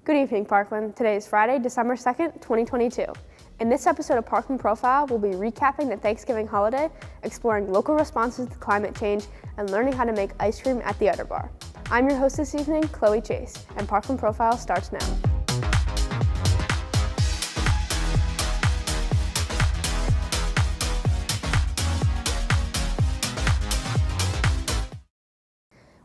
Good evening, Parkland. Today is Friday, December 2nd, 2022. In this episode of Parkland Profile, we'll be recapping the Thanksgiving holiday, exploring local responses to climate change, and learning how to make ice cream at the Udder Bar. I'm your host this evening, Chloe Chase, and Parkland Profile starts now.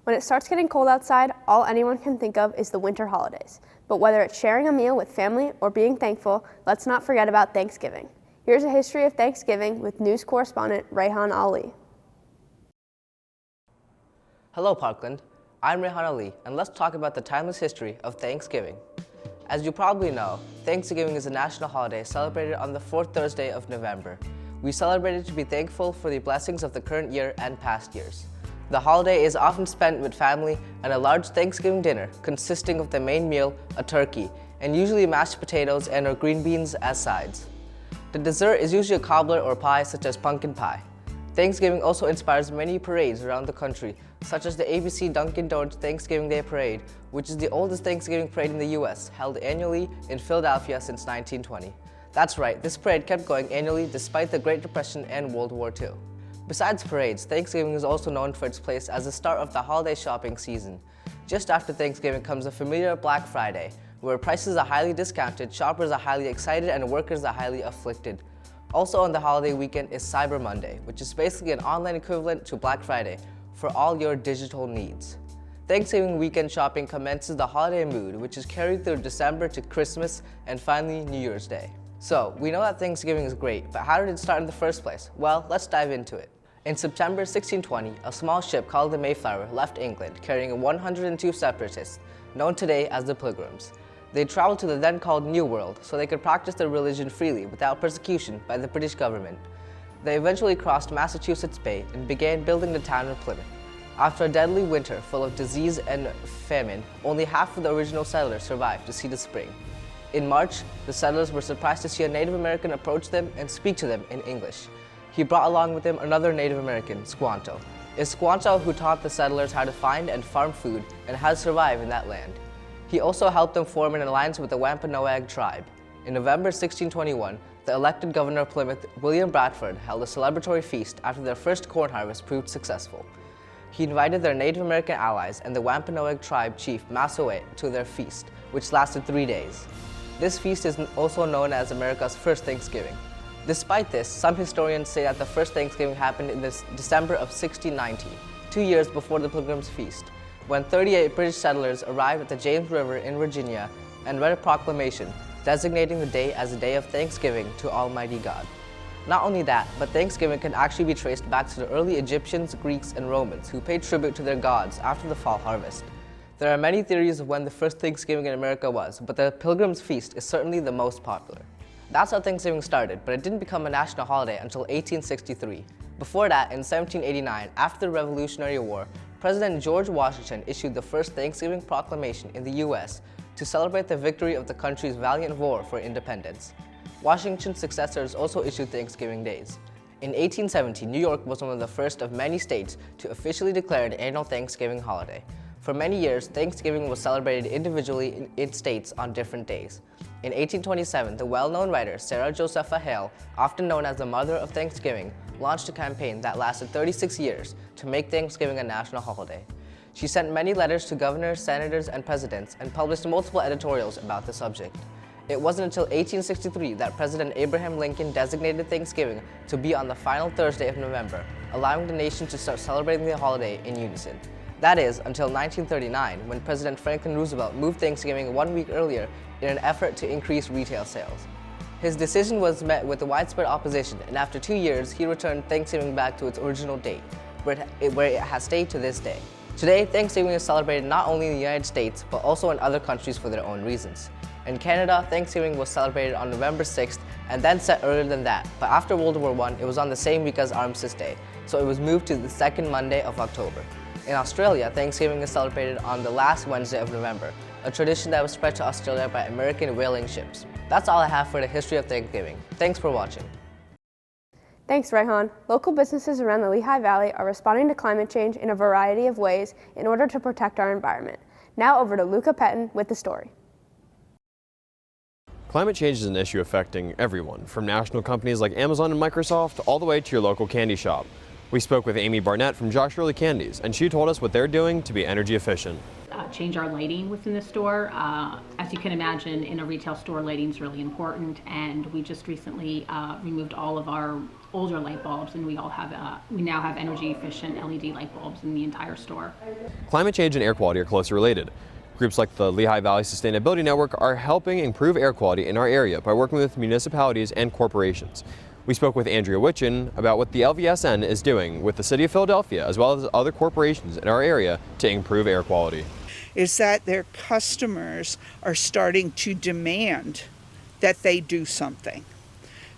When it starts getting cold outside, all anyone can think of is the winter holidays. But whether it's sharing a meal with family or being thankful, let's not forget about Thanksgiving. Here's a history of Thanksgiving with news correspondent Rehan Ali. Hello, Parkland. I'm Rehan Ali, and let's talk about the timeless history of Thanksgiving. As you probably know, Thanksgiving is a national holiday celebrated on the fourth Thursday of November. We celebrate it to be thankful for the blessings of the current year and past years. The holiday is often spent with family and a large Thanksgiving dinner consisting of the main meal, a turkey, and usually mashed potatoes and or green beans as sides. The dessert is usually a cobbler or pie such as pumpkin pie. Thanksgiving also inspires many parades around the country, such as the ABC Dunkin' Donuts Thanksgiving Day Parade, which is the oldest Thanksgiving parade in the US, held annually in Philadelphia since 1920. That's right, this parade kept going annually despite the Great Depression and World War II. Besides parades, Thanksgiving is also known for its place as the start of the holiday shopping season. Just after Thanksgiving comes the familiar Black Friday, where prices are highly discounted, shoppers are highly excited, and workers are highly afflicted. Also on the holiday weekend is Cyber Monday, which is basically an online equivalent to Black Friday for all your digital needs. Thanksgiving weekend shopping commences the holiday mood, which is carried through December to Christmas and finally New Year's Day. So, we know that Thanksgiving is great, but how did it start in the first place? Well, let's dive into it. In September 1620, a small ship called the Mayflower left England carrying 102 separatists, known today as the Pilgrims. They traveled to the then called New World so they could practice their religion freely without persecution by the British government. They eventually crossed Massachusetts Bay and began building the town of Plymouth. After a deadly winter full of disease and famine, only half of the original settlers survived to see the spring. In March, the settlers were surprised to see a Native American approach them and speak to them in English. He brought along with him another Native American, Squanto. It's Squanto who taught the settlers how to find and farm food and how to survive in that land. He also helped them form an alliance with the Wampanoag tribe. In November 1621, the elected governor of Plymouth, William Bradford, held a celebratory feast after their first corn harvest proved successful. He invited their Native American allies and the Wampanoag tribe chief, Massasoit, to their feast, which lasted 3 days. This feast is also known as America's first Thanksgiving. Despite this, some historians say that the first Thanksgiving happened in December of 1690, 2 years before the Pilgrims' Feast, when 38 British settlers arrived at the James River in Virginia and read a proclamation designating the day as a day of thanksgiving to Almighty God. Not only that, but Thanksgiving can actually be traced back to the early Egyptians, Greeks, and Romans who paid tribute to their gods after the fall harvest. There are many theories of when the first Thanksgiving in America was, but the Pilgrims' Feast is certainly the most popular. That's how Thanksgiving started, but it didn't become a national holiday until 1863. Before that, in 1789, after the Revolutionary War, President George Washington issued the first Thanksgiving proclamation in the US to celebrate the victory of the country's valiant war for independence. Washington's successors also issued Thanksgiving days. In 1870, New York was one of the first of many states to officially declare an annual Thanksgiving holiday. For many years, Thanksgiving was celebrated individually in states on different days. In 1827, the well-known writer Sarah Josepha Hale, often known as the Mother of Thanksgiving, launched a campaign that lasted 36 years to make Thanksgiving a national holiday. She sent many letters to governors, senators, and presidents and published multiple editorials about the subject. It wasn't until 1863 that President Abraham Lincoln designated Thanksgiving to be on the final Thursday of November, allowing the nation to start celebrating the holiday in unison. That is, until 1939, when President Franklin Roosevelt moved Thanksgiving 1 week earlier in an effort to increase retail sales. His decision was met with widespread opposition, and after 2 years, he returned Thanksgiving back to its original date, where it has stayed to this day. Today, Thanksgiving is celebrated not only in the United States, but also in other countries for their own reasons. In Canada, Thanksgiving was celebrated on November 6th and then set earlier than that, but after World War I, it was on the same week as Armistice Day, so it was moved to the second Monday of October. In Australia, Thanksgiving is celebrated on the last Wednesday of November, a tradition that was spread to Australia by American whaling ships. That's all I have for the history of Thanksgiving. Thanks for watching. Thanks, Rehan. Local businesses around the Lehigh Valley are responding to climate change in a variety of ways in order to protect our environment. Now over to Luca Pettin with the story. Climate change is an issue affecting everyone, from national companies like Amazon and Microsoft all the way to your local candy shop. We spoke with Amy Barnett from Josh Shirley Candies, and she told us what they're doing to be energy efficient. Change our lighting within the store. As you can imagine, in a retail store, lighting is really important, and we just recently removed all of our older light bulbs, and we now have energy efficient LED light bulbs in the entire store. Climate change and air quality are closely related. Groups like the Lehigh Valley Sustainability Network are helping improve air quality in our area by working with municipalities and corporations. We spoke with Andrea Witchen about what the LVSN is doing with the City of Philadelphia as well as other corporations in our area to improve air quality. Is that their customers are starting to demand that they do something.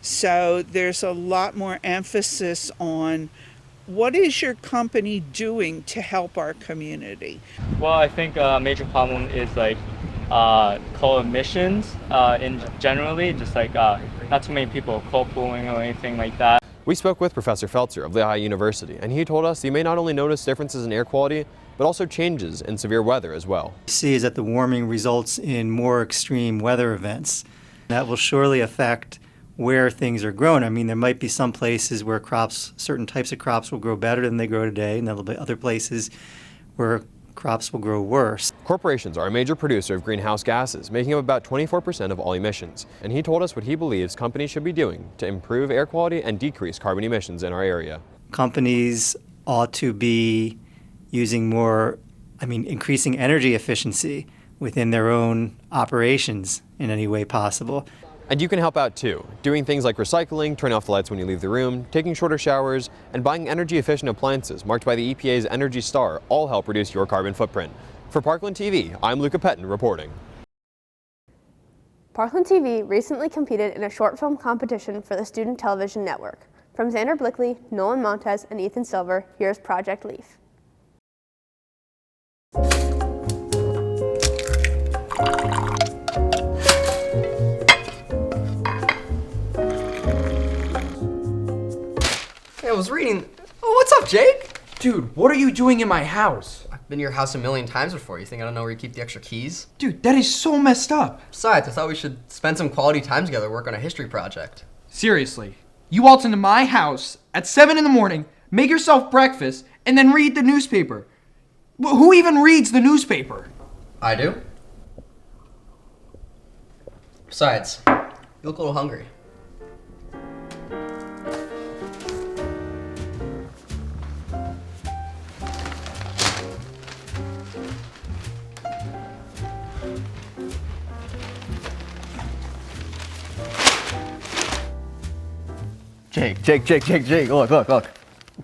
So there's a lot more emphasis on what is your company doing to help our community? Well, I think a major problem is like coal emissions in generally, just like not too many people carpooling or anything like that. We spoke with Professor Feltzer of Lehigh University, and he told us you may not only notice differences in air quality, but also changes in severe weather as well. We see is that the warming results in more extreme weather events. That will surely affect where things are grown. I mean, there might be some places where certain types of crops will grow better than they grow today, and there will be other places where crops will grow worse. Corporations are a major producer of greenhouse gases, making up about 24% of all emissions. And he told us what he believes companies should be doing to improve air quality and decrease carbon emissions in our area. Companies ought to be using increasing energy efficiency within their own operations in any way possible. And you can help out too, doing things like recycling, turning off the lights when you leave the room, taking shorter showers, and buying energy-efficient appliances marked by the EPA's Energy Star all help reduce your carbon footprint. For Parkland TV, I'm Luca Pettin reporting. Parkland TV recently competed in a short film competition for the Student Television Network. From Xander Blickley, Nolan Montez, and Ethan Silver, here's Project Leaf. I was reading. Oh, what's up, Jake? Dude, what are you doing in my house? I've been to your house a million times before. You think I don't know where you keep the extra keys? Dude, that is so messed up. Besides, I thought we should spend some quality time together, work on a history project. Seriously, you waltz into my house at 7 in the morning, make yourself breakfast, and then read the newspaper. Who even reads the newspaper? I do. Besides, you look a little hungry. Jake, look.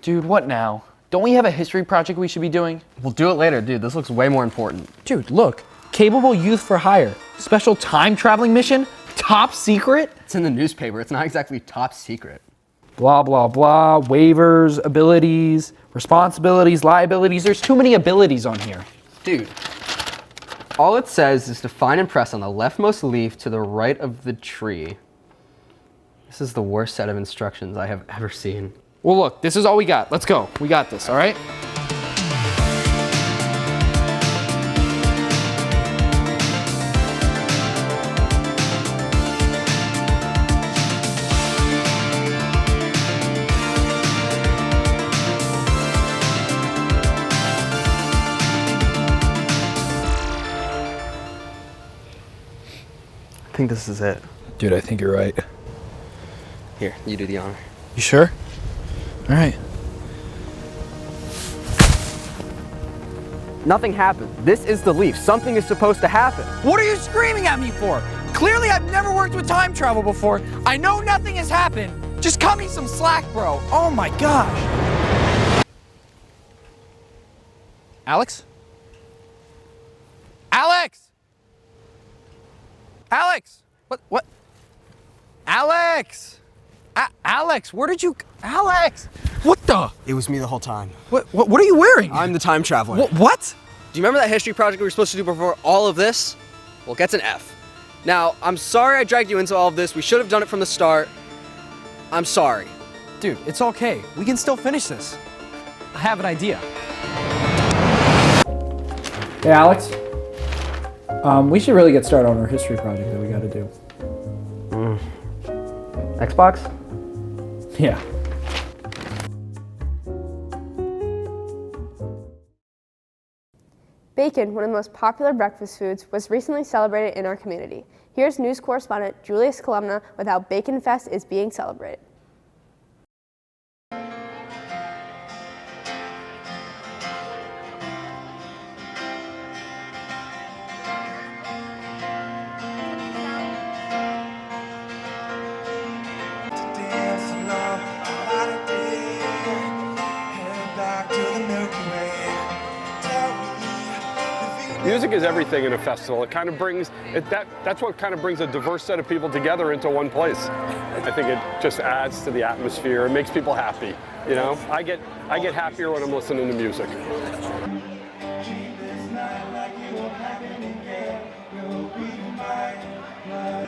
Dude, what now? Don't we have a history project we should be doing? We'll do it later, dude. This looks way more important. Dude, look. Capable Youth for Hire. Special time traveling mission? Top secret? It's in the newspaper. It's not exactly top secret. Blah, blah, blah. Waivers, abilities, responsibilities, liabilities. There's too many abilities on here. Dude, all it says is to find and press on the leftmost leaf to the right of the tree. This is the worst set of instructions I have ever seen. Well, look, this is all we got. Let's go. We got this, all right? I think this is it. Dude, I think you're right. Here, you do the honor. You sure? All right. Nothing happened. This is the leaf. Something is supposed to happen. What are you screaming at me for? Clearly I've never worked with time travel before. I know nothing has happened. Just cut me some slack, bro. Oh my gosh. Alex? Alex! Alex! What? Alex! Alex, where did you... Alex! What the? It was me the whole time. What are you wearing? I'm the time traveler. What? Do you remember that history project we were supposed to do before all of this? Well, it gets an F. Now, I'm sorry I dragged you into all of this. We should have done it from the start. I'm sorry. Dude, it's okay. We can still finish this. I have an idea. Hey, Alex. We should really get started on our history project that we got to do. Xbox? Yeah. Bacon, one of the most popular breakfast foods, was recently celebrated in our community. Here's news correspondent Julius Columna with how Bacon Fest is being celebrated. Music is everything in a festival. It kind of brings that's what kind of brings a diverse set of people together into one place. I think it just adds to the atmosphere. It makes people happy. You know, I get happier when I'm listening to music.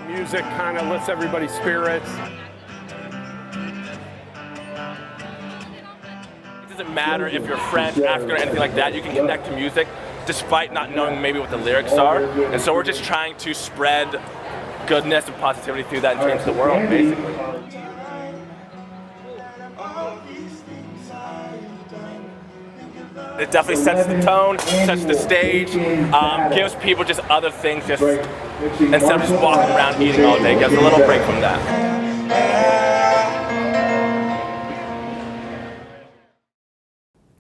Music kind of lifts everybody's spirits. It doesn't matter if you're French, African, or anything like that. You can connect to music despite not knowing maybe what the lyrics are. And so we're just trying to spread goodness and positivity through that and change the world, basically. It definitely sets the tone, sets the stage, gives people just other things, just instead of just walking around eating all day, gives a little break from that.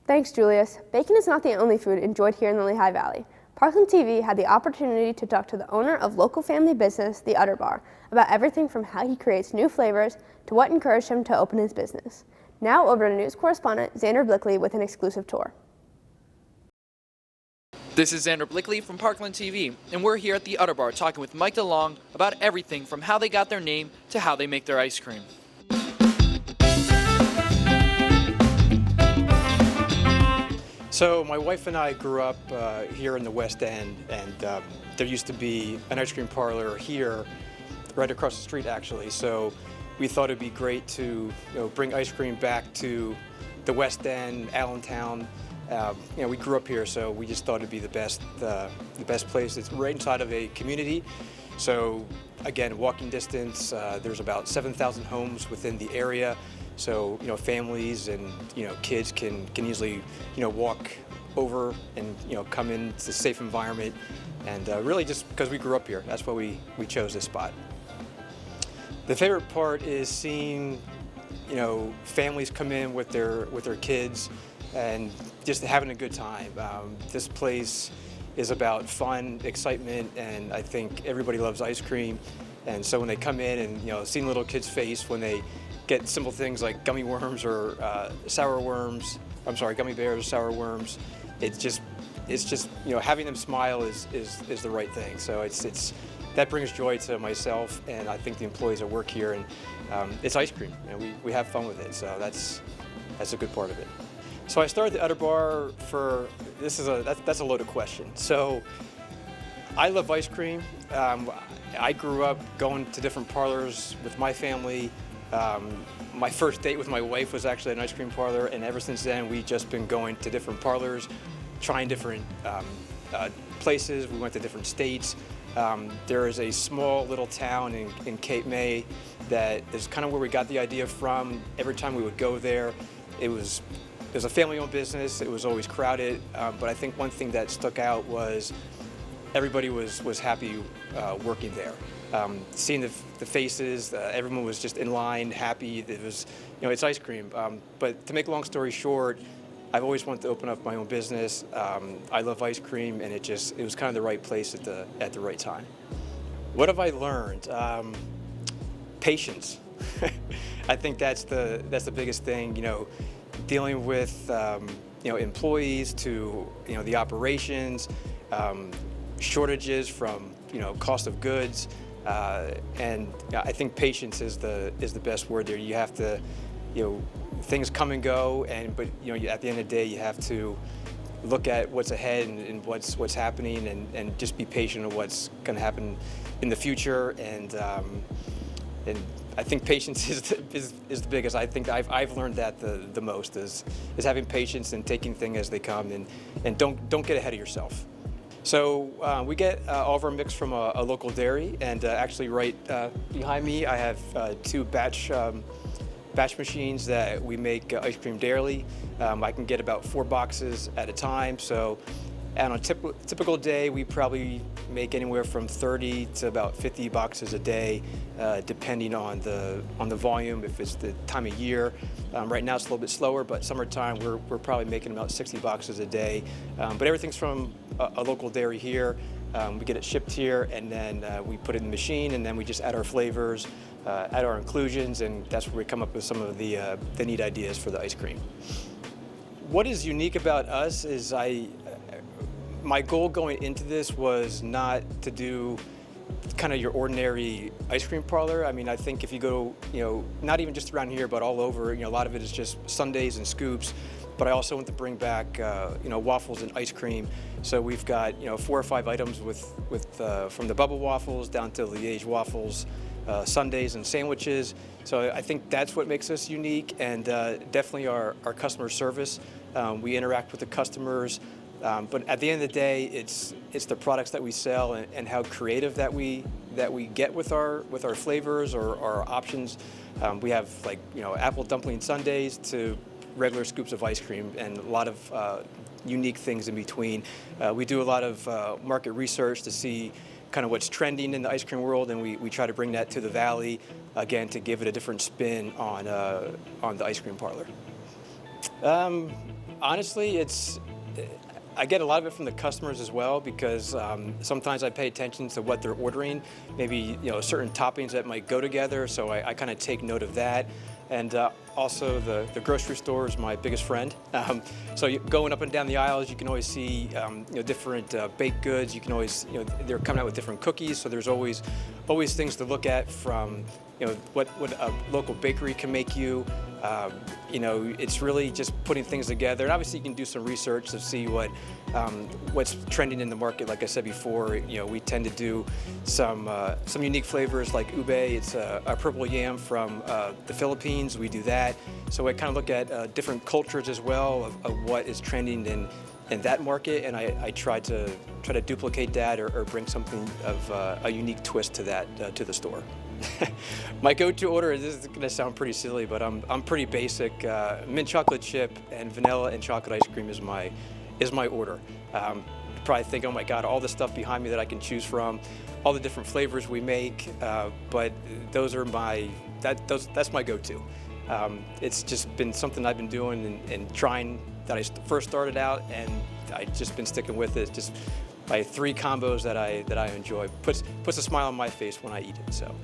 Thanks, Julius. Bacon is not the only food enjoyed here in the Lehigh Valley. Parkland TV had the opportunity to talk to the owner of local family business, The Udder Bar, about everything from how he creates new flavors to what encouraged him to open his business. Now over to news correspondent Xander Blickley with an exclusive tour. This is Xander Blickley from Parkland TV, and we're here at the Udder Bar talking with Mike DeLong about everything from how they got their name to how they make their ice cream. So my wife and I grew up here in the West End, and there used to be an ice cream parlor here, right across the street actually. So we thought it'd be great to bring ice cream back to the West End, Allentown. We grew up here, so we just thought it'd be the best place. It's right inside of a community. So again, walking distance. There's about 7,000 homes within the area. So families and kids can easily walk over and come into a safe environment, and really just because we grew up here, that's why we chose this spot. The favorite part is seeing families come in with their kids and just having a good time. This place is about fun, excitement, and I think everybody loves ice cream. And so when they come in and seeing little kids' face when they get simple things like gummy worms or gummy bears, sour worms. It's just having them smile is the right thing. So that brings joy to myself, and I think the employees that work here, and it's ice cream, and we have fun with it. So that's a good part of it. So I started the Udder Bar that's a loaded question. So I love ice cream. I grew up going to different parlors with my family. My first date with my wife was actually an ice cream parlor, and ever since then we've just been going to different parlors, trying different places. We went to different states. There is a small little town in Cape May that is kind of where we got the idea from. Every time we would go there, it was a family-owned business. It was always crowded, but I think one thing that stuck out was everybody was happy working there. Seeing the faces, everyone was just in line, happy. It was, it's ice cream. But to make a long story short, I've always wanted to open up my own business. I love ice cream, and it was kind of the right place at the right time. What have I learned? Patience. I think that's the biggest thing. Dealing with employees to the operations, shortages from cost of goods. And I think patience is the best word there. You have to, things come and go, but at the end of the day, you have to look at what's ahead and what's happening, and just be patient of what's going to happen in the future. And I think patience is the biggest. I think I've learned that the most is having patience and taking things as they come, and don't get ahead of yourself. So we get all of our mix from a local dairy, and actually right behind me I have two batch machines that we make ice cream daily. I can get about 4 boxes at a time. So on a typical day, we probably make anywhere from 30 to about 50 boxes a day, depending on the volume, if it's the time of year. Right now it's a little bit slower, but summertime we're probably making about 60 boxes a day. But everything's from a local dairy here. We get it shipped here, and then we put it in the machine, and then we just add our flavors, add our inclusions, and that's where we come up with some of the neat ideas for the ice cream. What is unique about us is my goal going into this was not to do kind of your ordinary ice cream parlor. I mean, I think if you go, not even just around here, but all over, a lot of it is just sundaes and scoops. But I also want to bring back, waffles and ice cream. So we've got, 4 or 5 items from the bubble waffles down to Liège waffles, sundaes and sandwiches. So I think that's what makes us unique, and definitely our customer service. We interact with the customers. But at the end of the day, it's the products that we sell and how creative that we get with our flavors or our options. We have apple dumpling sundaes to regular scoops of ice cream, and a lot of unique things in between. We do a lot of market research to see kind of what's trending in the ice cream world, and we try to bring that to the Valley, again, to give it a different spin on the ice cream parlor. Honestly, I get a lot of it from the customers as well, because sometimes I pay attention to what they're ordering, maybe certain toppings that might go together, so I kind of take note of that. And also the grocery store is my biggest friend. So going up and down the aisles, you can always see different baked goods. You can always, they're coming out with different cookies, so there's always things to look at from what a local bakery can make you. It's really just putting things together. And obviously you can do some research to see what's trending in the market. Like I said before, we tend to do some unique flavors like ube. It's a purple yam from the Philippines. We do that. So I kind of look at different cultures as well of what is trending in that market, and I try to duplicate that or bring something of a unique twist to that to the store. My go-to order, this is going to sound pretty silly, but I'm pretty basic. Mint chocolate chip and vanilla and chocolate ice cream is my order. You probably think, oh my God, all the stuff behind me that I can choose from, all the different flavors we make, but those are that's my go-to. It's just been something I've been doing and trying that I first started out, and I've just been sticking with it. Just my 3 combos that I enjoy. Puts a smile on my face when I eat it. So.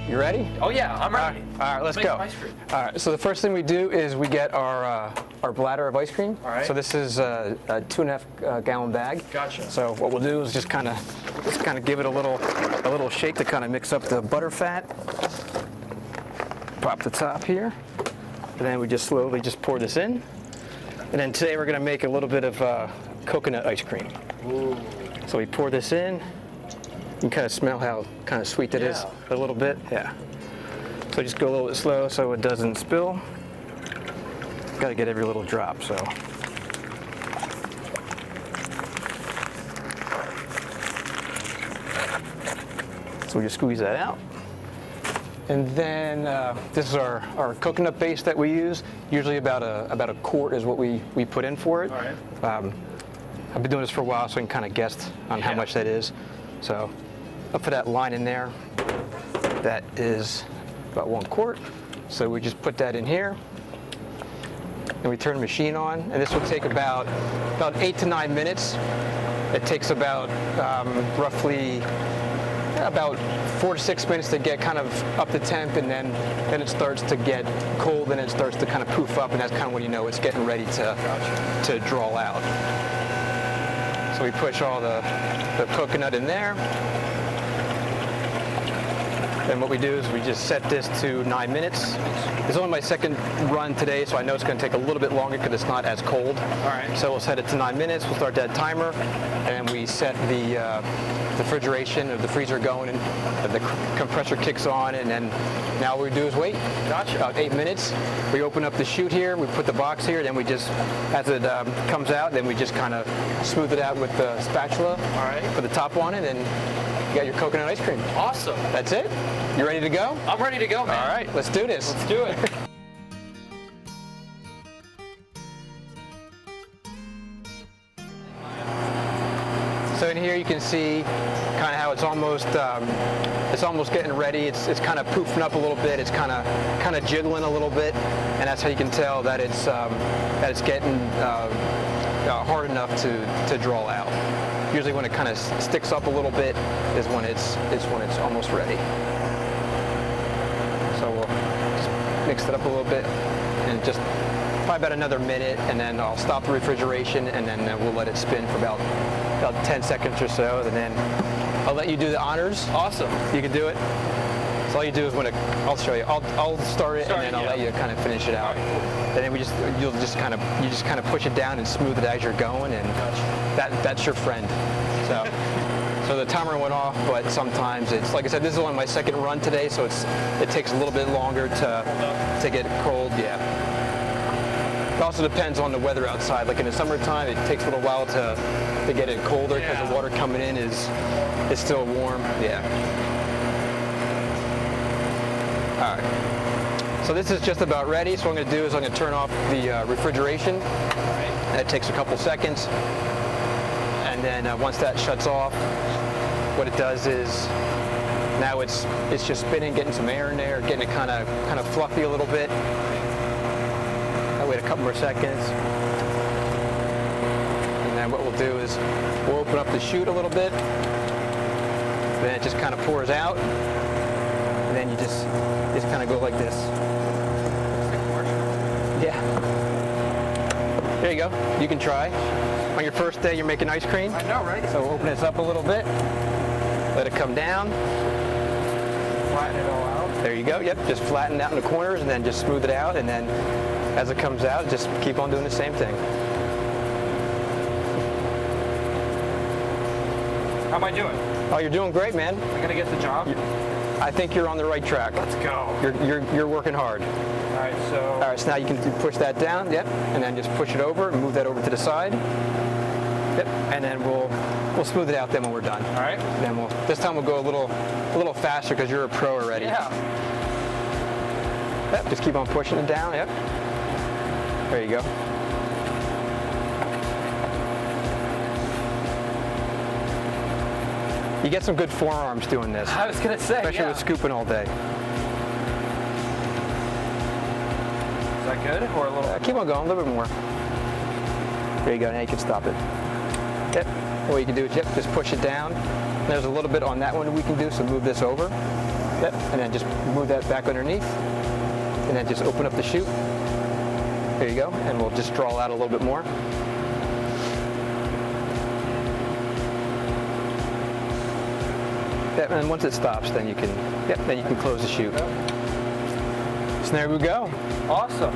You ready? Oh yeah, I'm ready. All right, let's Make go. some ice cream. All right, so the first thing we do is we get our bladder of ice cream. All right. So this is a 2.5 gallon bag. Gotcha. So what we'll do is just kind of give it a little shake to kind of mix up the butter fat. Pop the top here, and then we just slowly pour this in. And then today we're going to make a little bit of coconut ice cream. Ooh. So we pour this in. You can kind of smell how kind of sweet that is a little bit. Yeah. So just go a little bit slow so it doesn't spill. Got to get every little drop. So. So we just squeeze that out. And then this is our coconut base that we use. Usually about a quart is what we put in for it. All right. I've been doing this for a while, so I can kind of guess on how much that is. So up for that line in there, that is about 1 quart. So we just put that in here, and we turn the machine on, and this will take about 8 to 9 minutes. It takes about roughly about 4 to 6 minutes to get kind of up to temp, and then it starts to get cold, and it starts to kind of poof up, and that's kind of when you know it's getting ready to draw out. So we push all the coconut in there. And what we do is we just set this to 9 minutes. It's only my second run today, so I know it's going to take a little bit longer because it's not as cold. All right. So we'll set it to 9 minutes. We'll start that timer, and we set the refrigeration of the freezer going, and the compressor kicks on, and then now what we do is wait. Gotcha. About 8 minutes. We open up the chute here. We put the box here. Then we just, as it comes out, then we just kind of smooth it out with the spatula. All right. Put the top on it, and you got your coconut ice cream. Awesome. That's it. You ready to go? I'm ready to go, man. All right, let's do this. Let's do it. So in here you can see kind of how it's almost getting ready. It's kind of poofing up a little bit. It's kind of jiggling a little bit, and that's how you can tell that it's getting hard enough to draw out. Usually when it kind of sticks up a little bit is when it's almost ready. So we'll just mix it up a little bit and just probably about another minute, and then I'll stop the refrigeration, and then we'll let it spin for about 10 seconds or so, and then I'll let you do the honors. Awesome. You can do it. So all you do is I'll show you. I'll start it, and then I'll let you kind of finish it out. And then you just kind of push it down and smooth it as you're going, and that's your friend. So the timer went off, but sometimes it's, like I said, this is only my second run today, so it takes a little bit longer to get cold. Yeah. It also depends on the weather outside. Like in the summertime, it takes a little while to get it colder because the water coming in is still warm. Yeah. All right. So this is just about ready. So what I'm going to do is I'm going to turn off the refrigeration. And it takes a couple seconds. And then once that shuts off, what it does is now it's just spinning, getting some air in there, getting it kind of fluffy a little bit. I'll wait a couple more seconds. And then what we'll do is we'll open up the chute a little bit. Then it just kind of pours out. And then you just kind of go like this. Yeah. There you go. You can try. On your first day, you're making ice cream. I know, right? So we'll open this up a little bit. Let it come down. Flatten it all out. There you go. Yep. Just flatten it out in the corners and then just smooth it out. And then as it comes out, just keep on doing the same thing. How am I doing? Oh, you're doing great, man. I'm gonna get the job. I think you're on the right track. Let's go. You're working hard. All right, so. All right, so now you can push that down. Yep. And then just push it over and move that over to the side. Yep. And then we'll smooth it out then when we're done. All right. Then this time we'll go a little faster because you're a pro already. Yeah. Yep. Just keep on pushing it down. Yep. There you go. You get some good forearms doing this. I was gonna say, especially with scooping all day. Is that good, or a little? Keep on going, a little bit more. There you go. Now you can stop it. Yep. What you can do is just push it down. There's a little bit on that one we can do, so move this over. Yep. And then just move that back underneath, and then just open up the chute. There you go. And we'll just draw out a little bit more. Yep, and once it stops, then you can close the chute. So there we go. Awesome.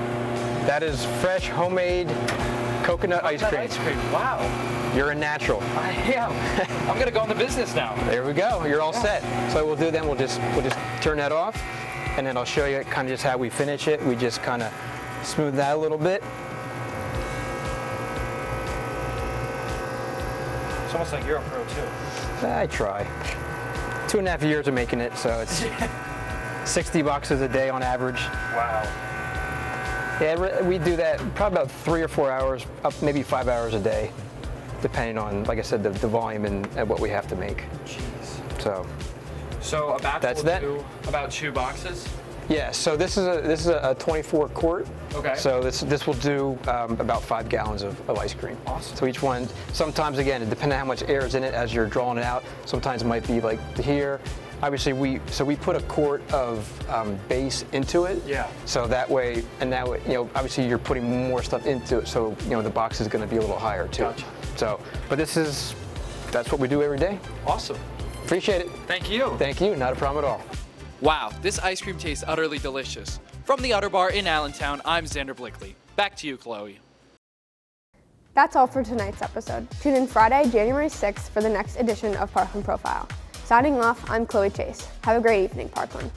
That is fresh, homemade coconut ice cream. Ice cream. Wow. You're a natural. I am. I'm gonna go into business now. There we go. You're all set. So what we'll do then, we'll just turn that off, and then I'll show you kind of just how we finish it. We just kind of smooth that a little bit. It's almost like you're a pro too. I try. 2.5 years of making it, so it's 60 boxes a day on average. Wow. Yeah, we do that probably about 3 or 4 hours, up maybe 5 hours a day, depending on, like I said, the volume and what we have to make. Jeez. So a batch will do about 2 boxes? Yeah, so this is a 24 quart. Okay. So this will do about 5 gallons of ice cream. Awesome. So each one, sometimes again, depending on how much air is in it as you're drawing it out, sometimes it might be like here. Obviously we put a quart of base into it. Yeah. So that way, obviously you're putting more stuff into it, so the box is going to be a little higher too. Gotcha. So, but that's what we do every day. Awesome. Appreciate it. Thank you. Thank you. Not a problem at all. Wow, this ice cream tastes utterly delicious. From the Utter Bar in Allentown, I'm Xander Blakely. Back to you, Chloe. That's all for tonight's episode. Tune in Friday, January 6th for the next edition of Parkland Profile. Signing off, I'm Chloe Chase. Have a great evening, Parkland.